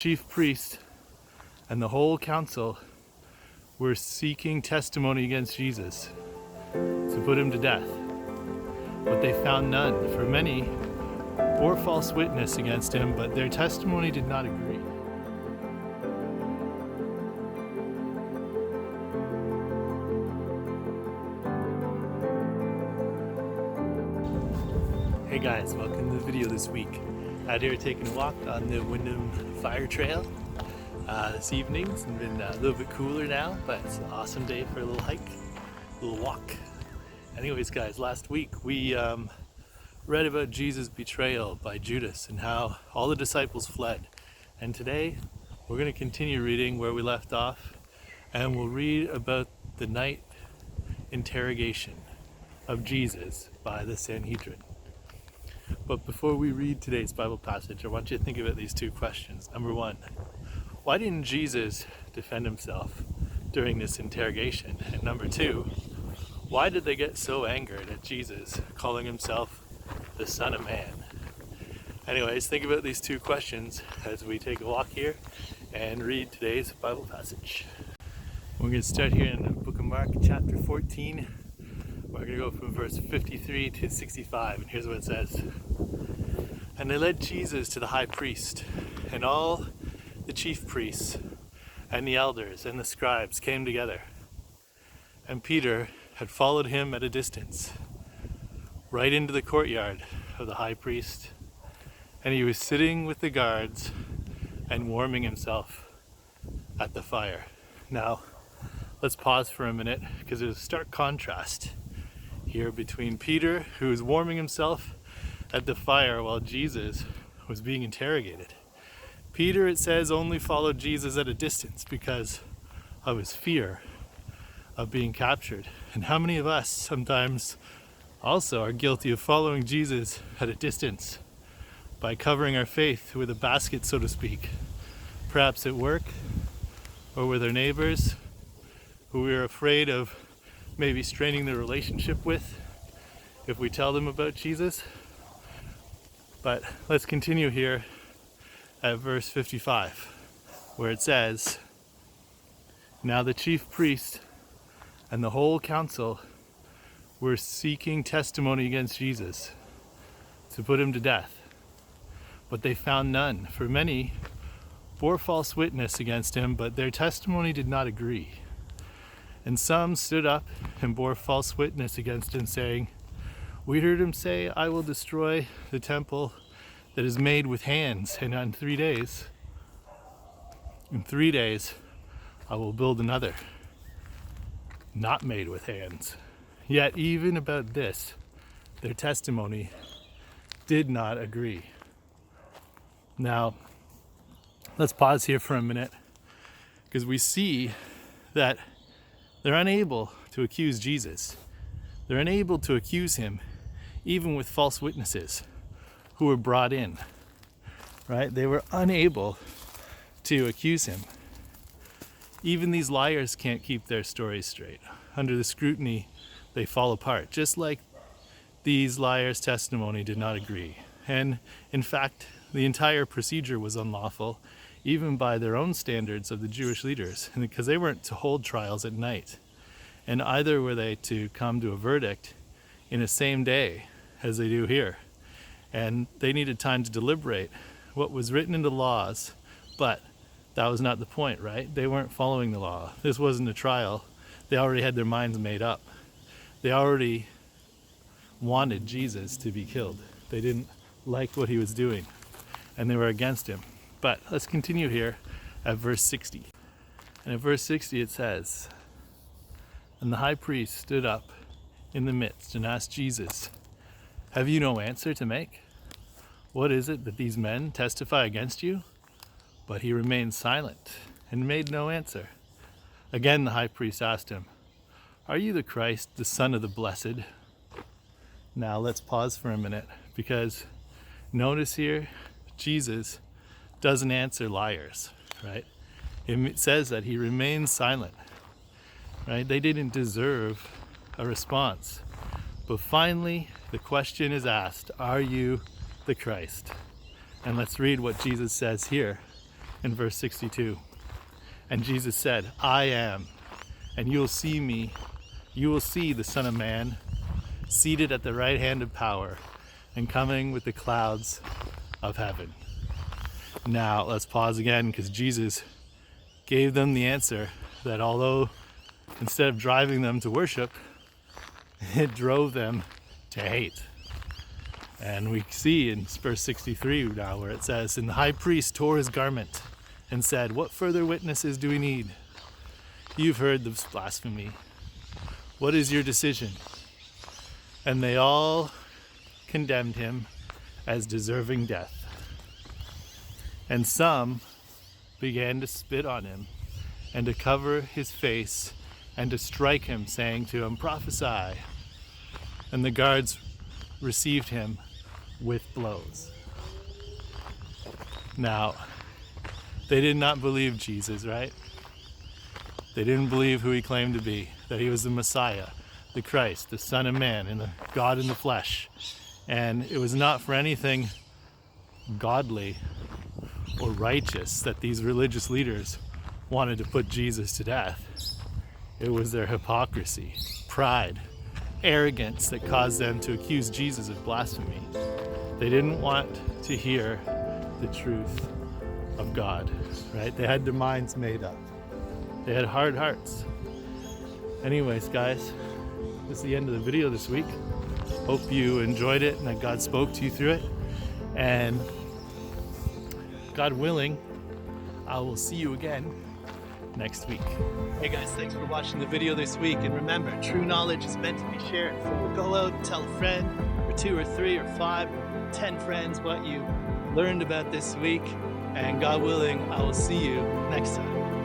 Chief priest and the whole council were seeking testimony against Jesus to put him to death, but they found none, for many bore false witness against him, but their testimony did not agree. Hey guys, welcome to the video this week. Out here taking a walk on the Wyndham Fire Trail this evening. It's been a little bit cooler now, but it's an awesome day for a little hike, a little walk. Anyways guys, last week we read about Jesus' betrayal by Judas and how all the disciples fled. And today we're going to continue reading where we left off, and we'll read about the night interrogation of Jesus by the Sanhedrin. But before we read today's Bible passage, I want you to think about these two questions. Number one, why didn't Jesus defend himself during this interrogation? And number two, why did they get so angered at Jesus calling himself the Son of Man? Anyways, think about these two questions as we take a walk here and read today's Bible passage. We're going to start here in the book of Mark, chapter 14. We're going to go from verse 53 to 65, and here's what it says. And they led Jesus to the high priest, and all the chief priests and the elders and the scribes came together. And Peter had followed him at a distance, right into the courtyard of the high priest, and he was sitting with the guards and warming himself at the fire. Now, let's pause for a minute, because there's a stark contrast here between Peter, who was warming himself at the fire while Jesus was being interrogated. Peter, it says, only followed Jesus at a distance because of his fear of being captured. And how many of us sometimes also are guilty of following Jesus at a distance by covering our faith with a basket, so to speak, perhaps at work or with our neighbors who we are afraid of maybe straining the relationship with if we tell them about Jesus. But let's continue here at verse 55, where it says, Now the chief priest and the whole council were seeking testimony against Jesus to put him to death, but they found none, for many bore false witness against him, but their testimony did not agree. And some stood up and bore false witness against him, saying, We heard him say, I will destroy the temple that is made with hands, and in 3 days, I will build another, not made with hands. Yet even about this, their testimony did not agree. Now, let's pause here for a minute, because we see that they're unable to accuse Jesus. They're unable to accuse him even with false witnesses who were brought in, right? They were unable to accuse him. Even these liars can't keep their stories straight. Under the scrutiny, they fall apart, just like these liars' testimony did not agree. And in fact, the entire procedure was unlawful, even by their own standards of the Jewish leaders, because they weren't to hold trials at night. And either were they to come to a verdict in the same day as they do here. And they needed time to deliberate what was written in the laws, but that was not the point, right? They weren't following the law. This wasn't a trial. They already had their minds made up. They already wanted Jesus to be killed. They didn't like what he was doing, and they were against him. But let's continue here at verse 60. And at verse 60 it says, And the high priest stood up in the midst and asked Jesus, Have you no answer to make? What is it that these men testify against you? But he remained silent and made no answer. Again the high priest asked him, Are you the Christ, the Son of the Blessed? Now let's pause for a minute, because notice here, Jesus doesn't answer liars, right? It says that he remains silent, right? They didn't deserve a response. But finally, the question is asked, are you the Christ? And let's read what Jesus says here in verse 62. And Jesus said, I am, and you will see the Son of Man seated at the right hand of power and coming with the clouds of heaven. Now let's pause again, because Jesus gave them the answer that although instead of driving them to worship, it drove them to hate. And we see in verse 63 now where it says, and the high priest tore his garment and said, what further witnesses do we need? You've heard the blasphemy. What is your decision? And they all condemned him as deserving death. And some began to spit on him and to cover his face and to strike him, saying to him, Prophesy. And the guards received him with blows. Now, they did not believe Jesus, right? They didn't believe who he claimed to be, that he was the Messiah, the Christ, the Son of Man, and the God in the flesh. And it was not for anything godly or righteous that these religious leaders wanted to put Jesus to death. It was their hypocrisy, pride, arrogance that caused them to accuse Jesus of blasphemy. They didn't want to hear the truth of God, right? They had their minds made up. They had hard hearts. Anyways, guys, this is the end of the video this week. Hope you enjoyed it and that God spoke to you through it. And God willing, I will see you again next week. Hey guys, thanks for watching the video this week. And remember, true knowledge is meant to be shared. So go out and tell a friend, or 2 or 3 or 5 or 10 friends what you learned about this week. And God willing, I will see you next time.